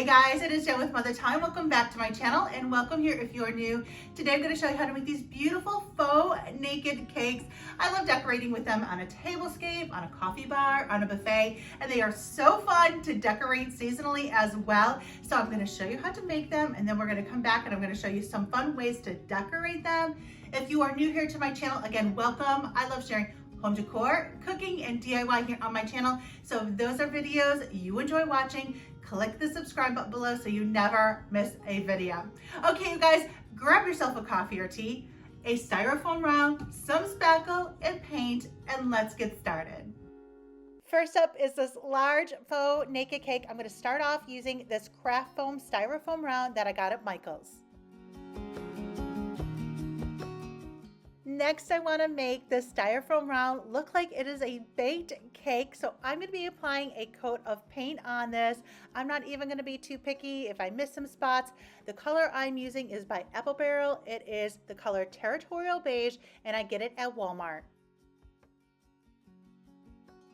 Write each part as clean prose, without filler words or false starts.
guys, it is Jen with Mother Time. Welcome back to my channel and welcome here if you're new. Today I'm going to show you how to make these beautiful faux naked cakes. I love decorating with them on a tablescape, on a coffee bar, on a buffet, and they are so fun to decorate seasonally as well. So I'm going to show you how to make them, and then we're going to come back and I'm going to show you some fun ways to decorate them. If you are new here to my channel, again, welcome. I love sharing home decor, cooking, and DIY here on my channel. So if those are videos you enjoy watching, click the subscribe button below so you never miss a video. Okay, you guys, grab yourself a coffee or tea, a styrofoam round, some spackle and paint, and let's get started. First up is this large faux naked cake. I'm going to start off using this craft foam styrofoam round that I got at Michael's. Next, I want to make this styrofoam round look like it is a baked cake. So I'm going to be applying a coat of paint on this. I'm not even going to be too picky if I miss some spots. The color I'm using is by Apple Barrel. It is the color Territorial Beige, and I get it at Walmart.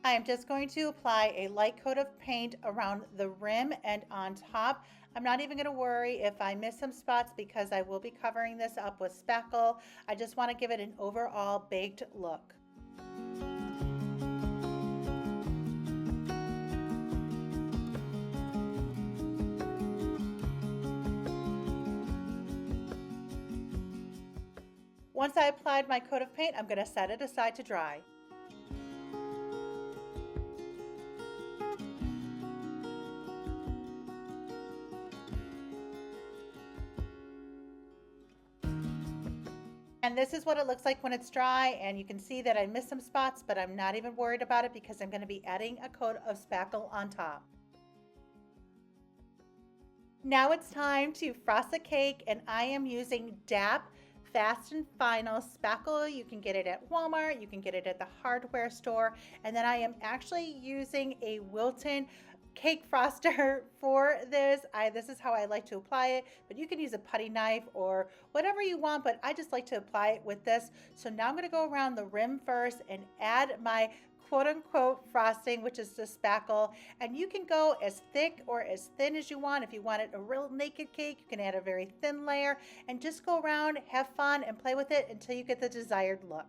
I am just going to apply a light coat of paint around the rim and on top. I'm not even going to worry if I miss some spots because I will be covering this up with spackle. I just want to give it an overall baked look. Once I applied my coat of paint, I'm going to set it aside to dry. And this is what it looks like when it's dry, and you can see that I missed some spots, but I'm not even worried about it because I'm going to be adding a coat of spackle on top. Now it's time to frost the cake, and I am using DAP Fast and Final Spackle. You can get it at Walmart, you can get it at the hardware store, and then I am actually using a Wilton cake froster for this. This is how I like to apply it, but you can use a putty knife or whatever you want, but I just like to apply it with this. So now I'm going to go around the rim first and add my quote-unquote frosting, which is the spackle, and you can go as thick or as thin as you want. If you wanted a real naked cake, you can add a very thin layer and just go around, have fun, and play with it until you get the desired look.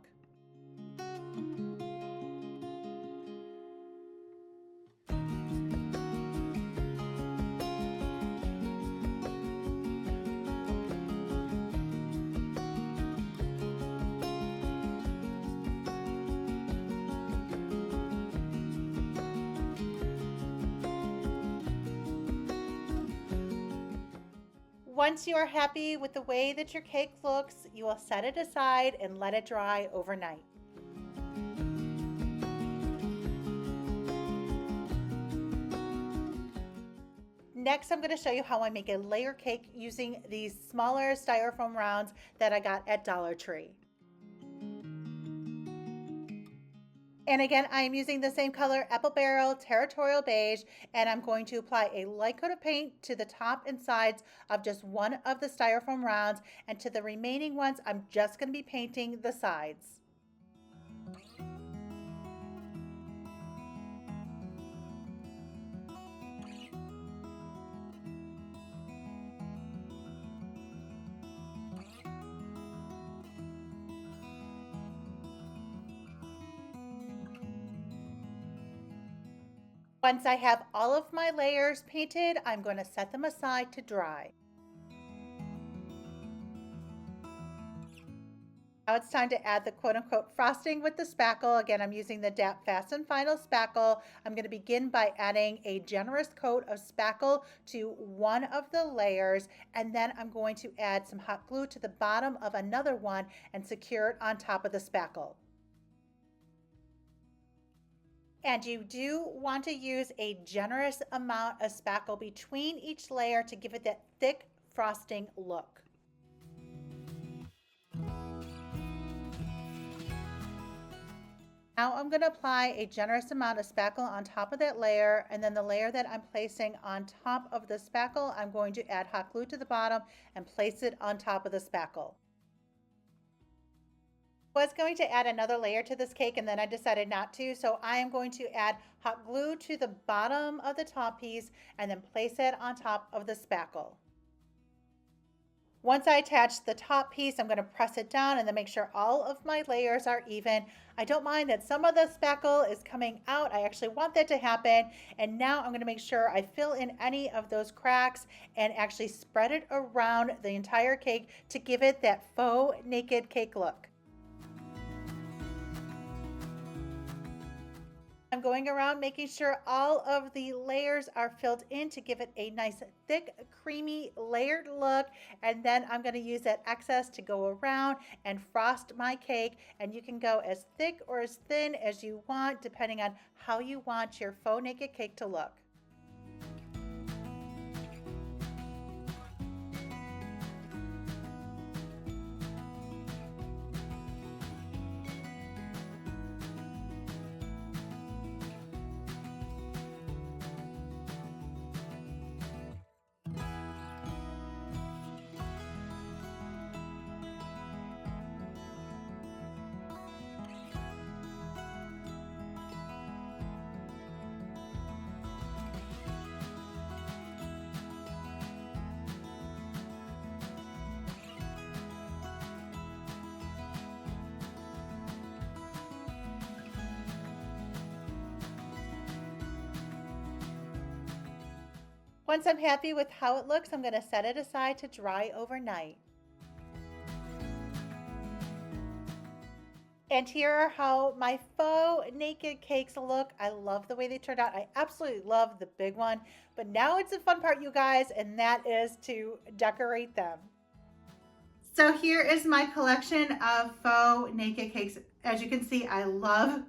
Once you are happy with the way that your cake looks, you will set it aside and let it dry overnight. Next, I'm going to show you how I make a layer cake using these smaller styrofoam rounds that I got at Dollar Tree. And again, I am using the same color, Apple Barrel Territorial Beige, and I'm going to apply a light coat of paint to the top and sides of just one of the styrofoam rounds, and to the remaining ones, I'm just going to be painting the sides. Once I have all of my layers painted, I'm going to set them aside to dry. Now it's time to add the quote-unquote frosting with the spackle. Again, I'm using the DAP Fast and Final Spackle. I'm going to begin by adding a generous coat of spackle to one of the layers, and then I'm going to add some hot glue to the bottom of another one and secure it on top of the spackle. And you do want to use a generous amount of spackle between each layer to give it that thick frosting look. Now I'm going to apply a generous amount of spackle on top of that layer, and then the layer that I'm placing on top of the spackle, I'm going to add hot glue to the bottom and place it on top of the spackle. Was going to add another layer to this cake and then I decided not to, so I am going to add hot glue to the bottom of the top piece and then place it on top of the spackle. Once I attach the top piece, I'm going to press it down and then make sure all of my layers are even. I don't mind that some of the spackle is coming out. I actually want that to happen. And now I'm going to make sure I fill in any of those cracks and actually spread it around the entire cake to give it that faux naked cake look. I'm going around making sure all of the layers are filled in to give it a nice thick creamy layered look, and then I'm going to use that excess to go around and frost my cake, and you can go as thick or as thin as you want depending on how you want your faux naked cake to look. Once I'm happy with how it looks, I'm going to set it aside to dry overnight. And here are how my faux naked cakes look. I love the way they turned out. I absolutely love the big one. But now it's the fun part, you guys, and that is to decorate them. So here is my collection of faux naked cakes. As you can see, I love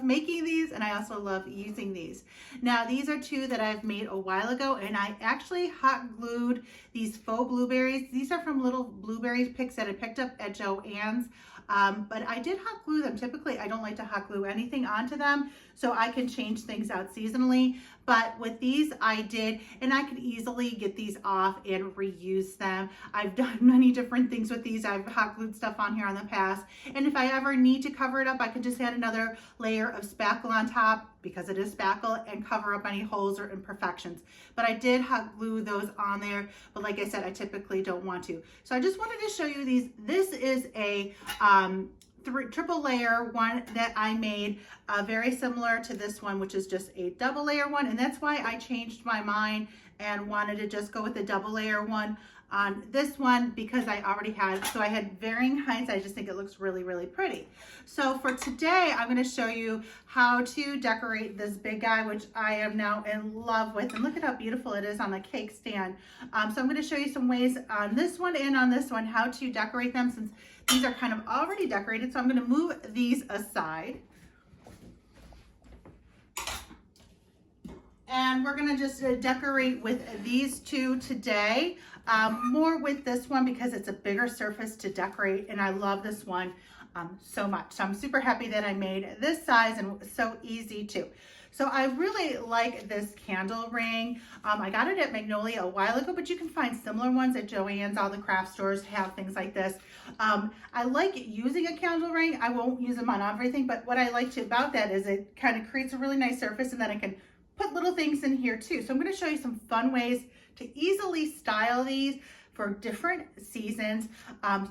making these, and I also love using these. Now, these are two that I've made a while ago, and I actually hot glued these faux blueberries. These are from little blueberry picks that I picked up at Joann's. But I did hot glue them. Typically, I don't like to hot glue anything onto them, so I can change things out seasonally. But with these, I did, and I could easily get these off and reuse them. I've done many different things with these. I've hot glued stuff on here in the past, and if I ever need to cover it up, I can just add another layer of spackle on top, because it is spackle, and cover up any holes or imperfections. But I did hot glue those on there, but like I said, I typically don't want to. So I just wanted to show you these. This is a triple layer one that I made, very similar to this one, which is just a double layer one, and that's why I changed my mind and wanted to just go with the double layer one on this one, because I already had, so I had varying heights. I just think it looks really, really pretty. So for today, I'm going to show you how to decorate this big guy, which I am now in love with. And look at how beautiful it is on the cake stand. So I'm going to show you some ways on this one and on this one how to decorate them, since these are kind of already decorated. So I'm going to move these aside. And we're going to just decorate with these two today. More with this one because it's a bigger surface to decorate, and I love this one so much. So I'm super happy that I made this size, and so easy too. So I really like this candle ring. I got it at Magnolia a while ago, but you can find similar ones at Joann's. All the craft stores have things like this. I like using a candle ring. I won't use them on everything, but what I liked about that is it kind of creates a really nice surface, and then I can put little things in here too. So I'm going to show you some fun ways to easily style these for different seasons.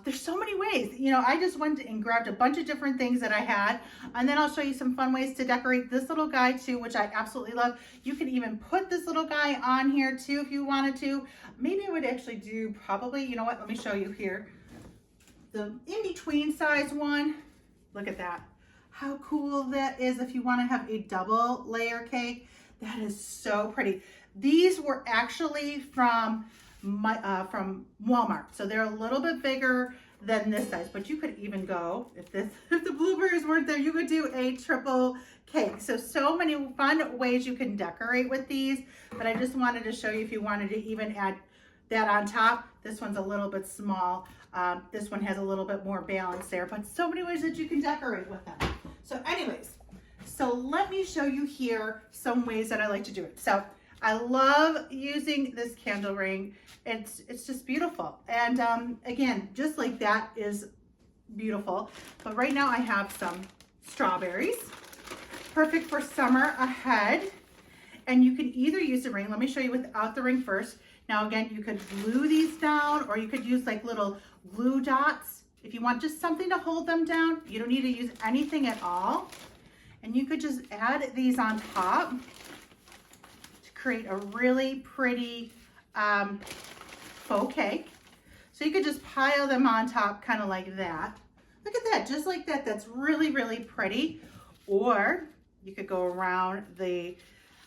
There's so many ways. You know, I just went and grabbed a bunch of different things that I had, and then I'll show you some fun ways to decorate this little guy too, which I absolutely love. You can even put this little guy on here too if you wanted to. Maybe I would actually do probably, you know what, let me show you here. The in-between size one. Look at that. How cool that is if you want to have a double layer cake. That is so pretty. These were actually from Walmart, so they're a little bit bigger than this size. But you could even go, if the blueberries weren't there, you could do a triple cake. So many fun ways you can decorate with these. But I just wanted to show you if you wanted to even add that on top. This one's a little bit small. This one has a little bit more balance there. But so many ways that you can decorate with them. So anyways. So let me show you here some ways that I like to do it. So I love using this candle ring. It's just beautiful. And again, just like that is beautiful. But right now I have some strawberries, perfect for summer ahead. And you can either use a ring. Let me show you without the ring first. Now again, you could glue these down, or you could use like little glue dots. If you want just something to hold them down, you don't need to use anything at all. And you could just add these on top to create a really pretty faux cake. So you could just pile them on top kind of like that. Look at that, just like that. That's really, really pretty. Or you could go around the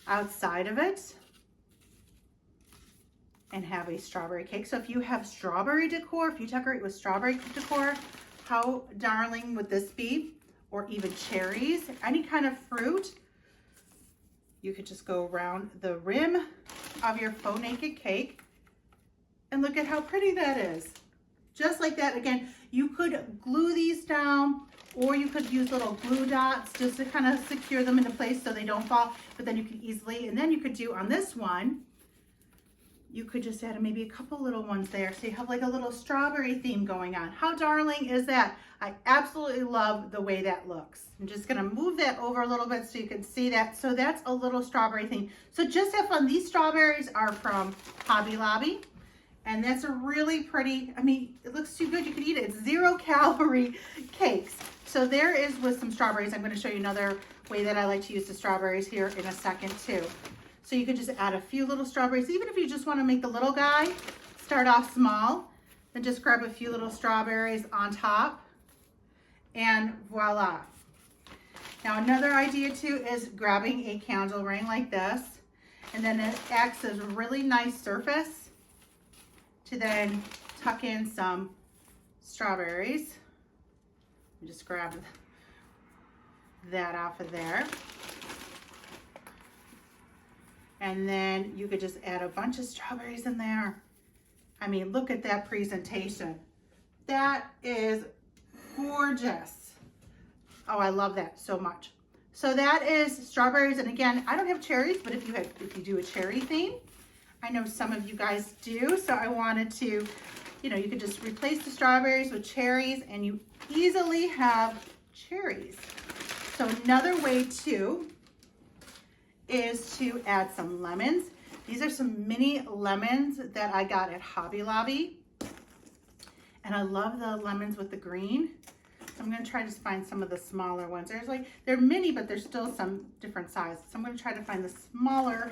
outside of it and have a strawberry cake. So if you have strawberry decor, if you decorate with strawberry decor, how darling would this be? Or even cherries, any kind of fruit. You could just go around the rim of your faux naked cake, and look at how pretty that is. Just like that. Again, you could glue these down, or you could use little glue dots just to kind of secure them into place so they don't fall, but then you can easily, and then you could do on this one, you could just add maybe a couple little ones there. So you have like a little strawberry theme going on. How darling is that? I absolutely love the way that looks. I'm just gonna move that over a little bit so you can see that. So that's a little strawberry theme. So just have fun. These strawberries are from Hobby Lobby. And that's a really pretty, I mean, it looks too good, you could eat it. It's 0-calorie cakes. So there is with some strawberries. I'm gonna show you another way that I like to use the strawberries here in a second too. So you could just add a few little strawberries, even if you just wanna make the little guy, start off small, then just grab a few little strawberries on top, and voila. Now another idea too is grabbing a candle ring like this, and then it acts as a really nice surface to then tuck in some strawberries. Just grab that off of there. And then you could just add a bunch of strawberries in there. I mean, look at that presentation. That is gorgeous. Oh, I love that so much. So that is strawberries. And again, I don't have cherries, but if you do a cherry theme, I know some of you guys do. So I wanted to, you know, you could just replace the strawberries with cherries, and you easily have cherries. So another way too is to add some lemons. These are some mini lemons that I got at Hobby Lobby. And I love the lemons with the green. So I'm gonna try to find some of the smaller ones. There's like, they're mini, but there's still some different sizes. So I'm gonna try to find the smaller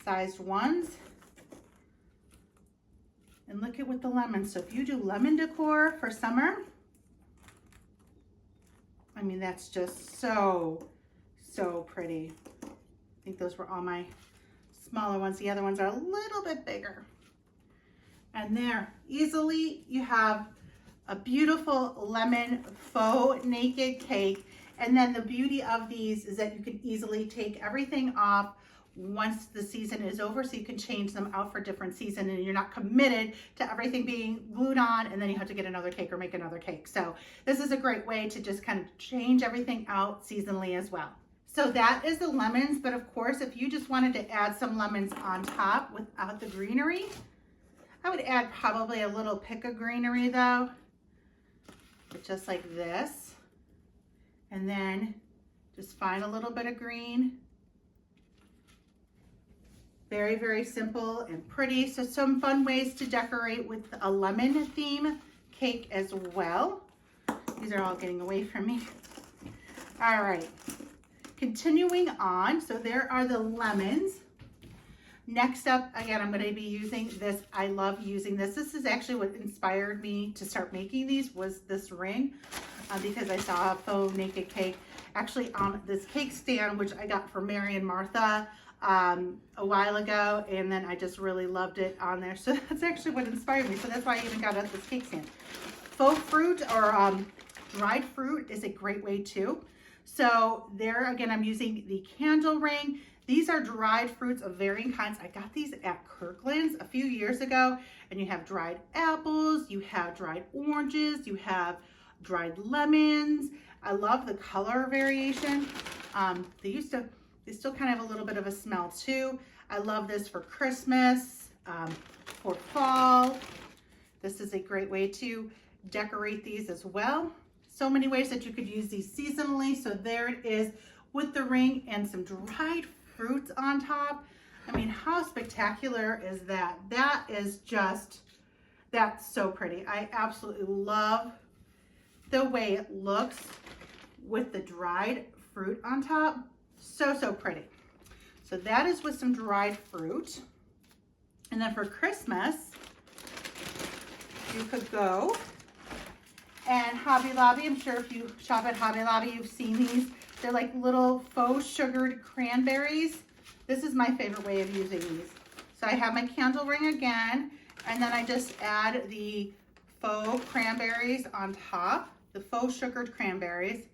sized ones. And look at with the lemons. So if you do lemon decor for summer, I mean, that's just so pretty. I think those were all my smaller ones. The other ones are a little bit bigger. And there, easily you have a beautiful lemon faux naked cake. And then the beauty of these is that you can easily take everything off once the season is over, so you can change them out for different season, and you're not committed to everything being glued on and then you have to get another cake or make another cake. So this is a great way to just kind of change everything out seasonally as well. So that is the lemons, but of course, if you just wanted to add some lemons on top without the greenery, I would add probably a little pick of greenery though, just like this. And then just find a little bit of green. Very, very simple and pretty. So some fun ways to decorate with a lemon theme cake as well. These are all getting away from me. All right, continuing on. So there are the lemons. Next up, again, I'm gonna be using this. I love using this. This is actually what inspired me to start making these, was this ring, because I saw a faux naked cake actually on this cake stand, which I got from Mary and Martha a while ago, and then I just really loved it on there. So that's actually what inspired me. So that's why I even got out this cake stand. Faux fruit or dried fruit is a great way too. So there again, I'm using the candle ring. These are dried fruits of varying kinds. I got these at Kirkland's a few years ago, and you have dried apples, you have dried oranges, you have dried lemons. I love the color variation. They still kind of have a little bit of a smell too. I love this for Christmas, for fall. This is a great way to decorate these as well. So many ways that you could use these seasonally. So there it is with the ring and some dried fruits on top. I mean, how spectacular is that? That is just, that's so pretty. I absolutely love the way it looks with the dried fruit on top. So, so pretty. So that is with some dried fruit. And then for Christmas, you could go and Hobby Lobby. I'm sure if you shop at Hobby Lobby, you've seen these. They're like little faux sugared cranberries. This is my favorite way of using these. So I have my candle ring again, and then I just add the faux cranberries on top, the faux sugared cranberries.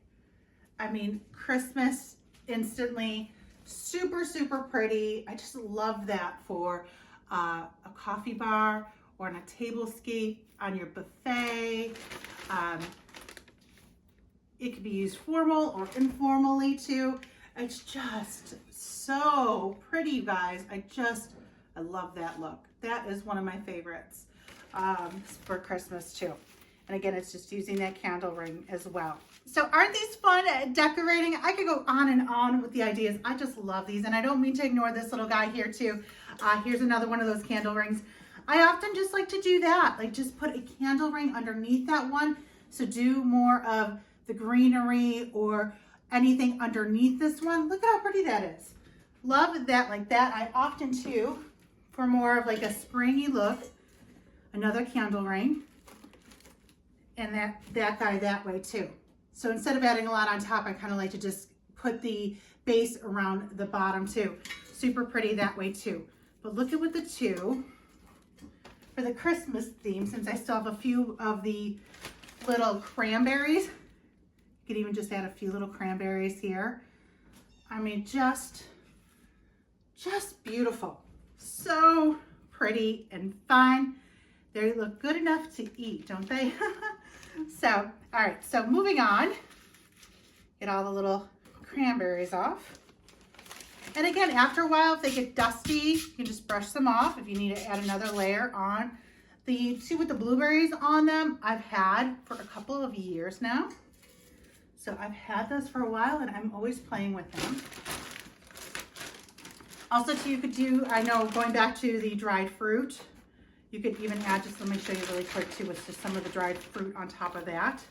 I mean, Christmas instantly, super, super pretty. I just love that for a coffee bar or on a tablescape, on your buffet. It could be used formal or informally too. It's just so pretty, you guys. I love that look. That is one of my favorites for Christmas too. And again, it's just using that candle ring as well. So aren't these fun decorating? I could go on and on with the ideas. I just love these, and I don't mean to ignore this little guy here too. Here's another one of those candle rings. I often just like to do that, like just put a candle ring underneath that one. So do more of the greenery or anything underneath this one. Look at how pretty that is. Love that like that. I often too, for more of like a springy look, another candle ring, and that guy that way too. So instead of adding a lot on top, I kind of like to just put the base around the bottom too. Super pretty that way too. But look at what the two, for the Christmas theme, since I still have a few of the little cranberries, you could even just add a few little cranberries here. I mean, just beautiful. So pretty and fun. They look good enough to eat, don't they? So, all right, so moving on. Get all the little cranberries off. And again, after a while, if they get dusty, you can just brush them off. If you need to add another layer on. The two with the blueberries on them, I've had for a couple of years now. So I've had those for a while, and I'm always playing with them. Also, too, you could do, I know, going back to the dried fruit, you could even add, just let me show you really quick too, with just some of the dried fruit on top of that.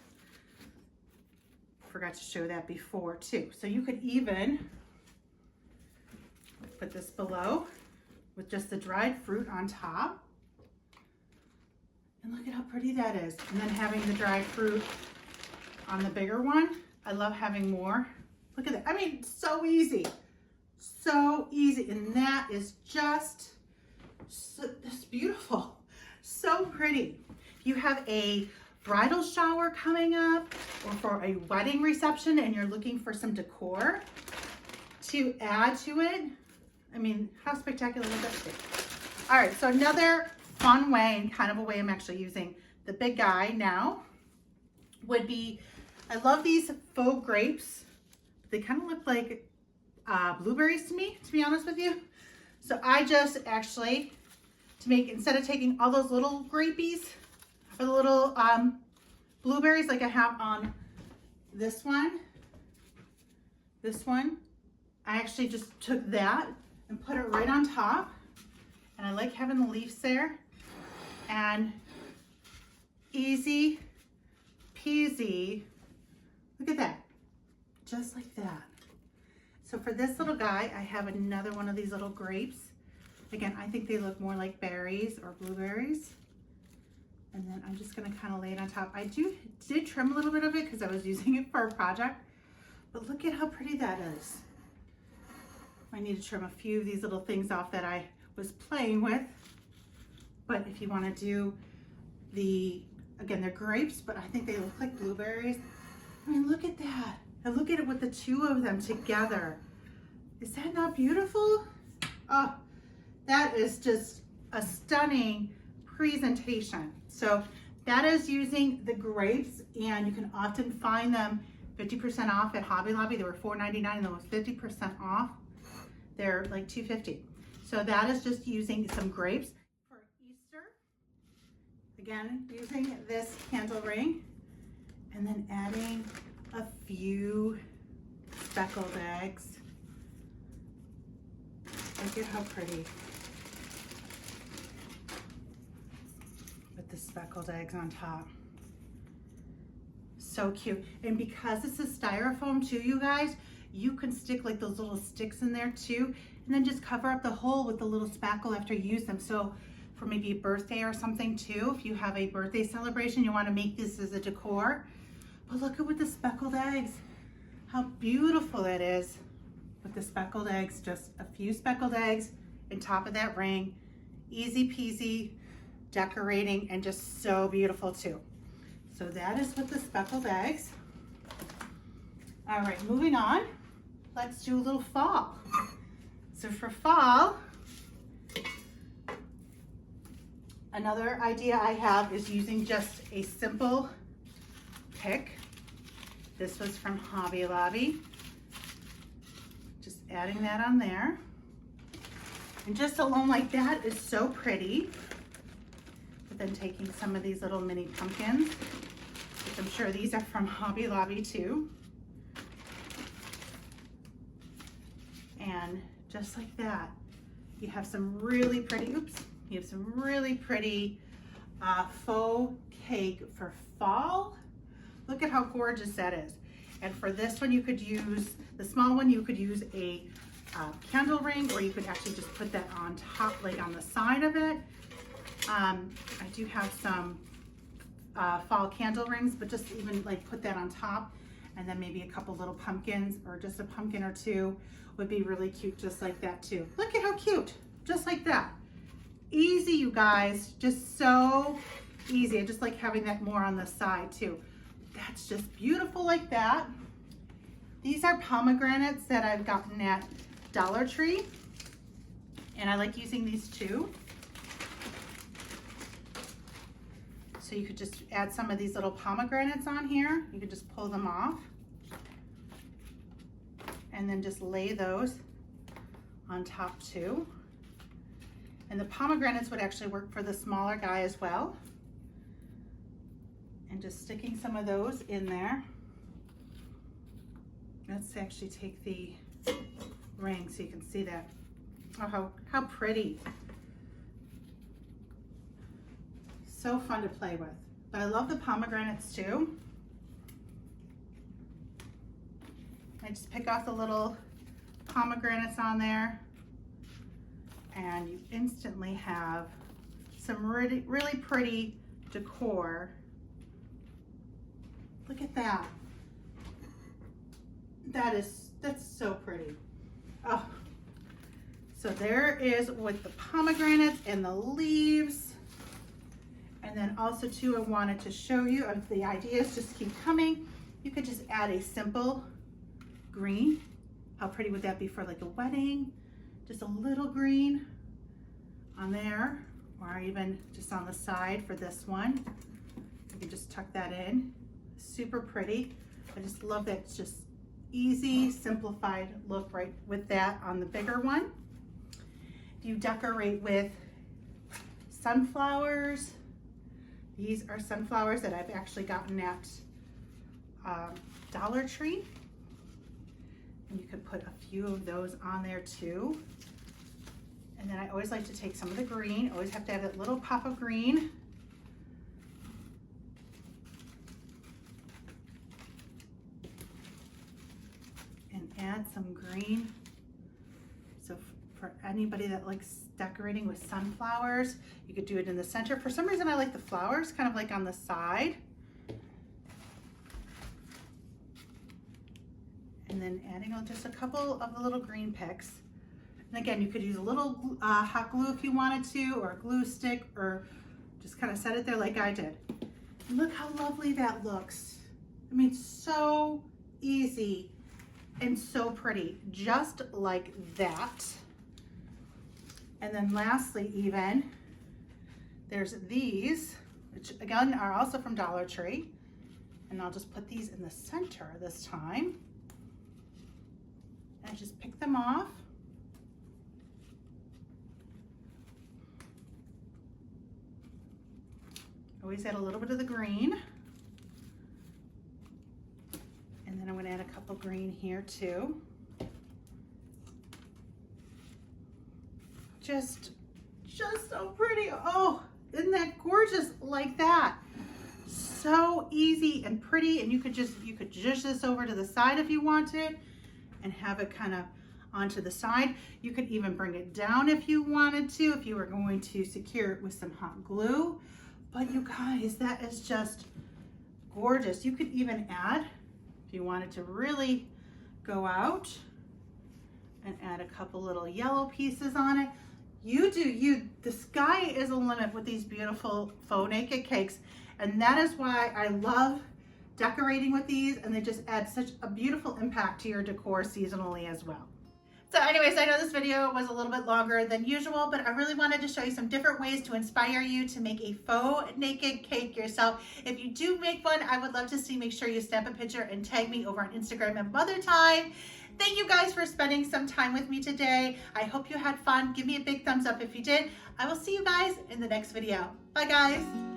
Forgot to show that before too. So you could even put this below with just the dried fruit on top. And look at how pretty that is. And then having the dried fruit on the bigger one. I love having more. Look at that. I mean, so easy. So easy. And that is just that's beautiful. So pretty. If you have a bridal shower coming up or for a wedding reception and you're looking for some decor to add to it, I mean, how spectacular would that be? All right, so another fun way, and kind of a way I'm actually using the big guy now, would be, I love these faux grapes. They kind of look like blueberries to me, to be honest with you. So I just actually, to make, instead of taking all those little grapies, or the little blueberries like I have on this one, I actually just took that and put it right on top. And I like having the leaves there. And easy peasy, look at that, just like that. So for this little guy, I have another one of these little grapes. Again, I think they look more like berries or blueberries. And then I'm just gonna kind of lay it on top. I did trim a little bit of it because I was using it for a project, but look at how pretty that is. I need to trim a few of these little things off that I was playing with. But if you want to do again, they're grapes, but I think they look like blueberries. I mean, look at that. And look at it with the two of them together. Is that not beautiful? Oh, that is just a stunning presentation. So that is using the grapes, and you can often find them 50% off at Hobby Lobby. They were $4.99 and almost 50% off. They're like $2.50. So that is just using some grapes. For Easter, Again, using this candle ring and then adding a few speckled eggs. Look at how pretty. With the speckled eggs on top. So cute. And because this is styrofoam too, you guys, you can stick like those little sticks in there too, and then just cover up the hole with the little spackle after you use them. So for maybe a birthday or something too, if you have a birthday celebration, you want to make this as a decor. But look at with the speckled eggs, how beautiful that is with the speckled eggs. Just a few speckled eggs on top of that ring. Easy peasy decorating, and just so beautiful too. So that is with the speckled eggs. All right, moving on. Let's do a little fall. So for fall, another idea I have is using just a simple pick. This was from Hobby Lobby. Just adding that on there. And just alone like that is so pretty. But then taking some of these little mini pumpkins, which I'm sure these are from Hobby Lobby too. And just like that, you have some really pretty, you have some really pretty faux cake for fall. Look at how gorgeous that is. And for this one, you could use, the small one, you could use a candle ring, or you could actually just put that on top, like on the side of it. I do have some fall candle rings, but just even like put that on top, and then maybe a couple little pumpkins or just a pumpkin or two would be really cute, just like that too. Look at how cute, just like that. Easy, you guys, just so easy. I just like having that more on the side too. That's just beautiful like that. These are pomegranates that I've gotten at Dollar Tree, and I like using these too. So you could just add some of these little pomegranates on here. You could just pull them off and then just lay those on top too. And the pomegranates would actually work for the smaller guy as well. And just sticking some of those in there. Let's actually take the ring so you can see that. Oh, how pretty. So fun to play with. But I love the pomegranates too. I just pick off the little pomegranates on there, and you instantly have some really, really pretty decor. Look at that. That's so pretty. Oh, so there is with the pomegranates and the leaves. And then also too, I wanted to show you, if the ideas just keep coming, you could just add a simple green. How pretty would that be for like a wedding? Just a little green on there, or even just on the side for this one. You can just tuck that in. Super pretty. I just love that. It's just easy, simplified look right with that on the bigger one. You decorate with sunflowers. These are sunflowers that I've actually gotten at Dollar Tree. And you could put a few of those on there too. And then I always like to take some of the green. Always have to have that little pop of green. And add some green. So for anybody that likes decorating with sunflowers, you could do it in the center. For some reason, I like the flowers kind of like on the side. And then adding on just a couple of the little green picks. And again, you could use a little hot glue if you wanted to, or a glue stick, or just kind of set it there like I did. And look how lovely that looks. I mean, so easy and so pretty, just like that. And then lastly, even, there's these, which again are also from Dollar Tree. And I'll just put these in the center this time. And just pick them off. Always add a little bit of the green. And then I'm going to add a couple green here too. Just so pretty. Oh, isn't that gorgeous like that? So easy and pretty, and you could dish this over to the side if you wanted and have it kind of onto the side. You could even bring it down if you wanted to, if you were going to secure it with some hot glue. But you guys, that is just gorgeous. You could even add, if you wanted to really go out, and add a couple little yellow pieces on it. You do you. The sky is the limit with these beautiful faux naked cakes, and that is why I love decorating with these, and they just add such a beautiful impact to your decor seasonally as well. So anyways, I know this video was a little bit longer than usual, but I really wanted to show you some different ways to inspire you to make a faux naked cake yourself. If you do make one, I would love to see, make sure you snap a picture and tag me over on Instagram at Mother Time. Thank you guys for spending some time with me today. I hope you had fun. Give me a big thumbs up if you did. I will see you guys in the next video. Bye guys.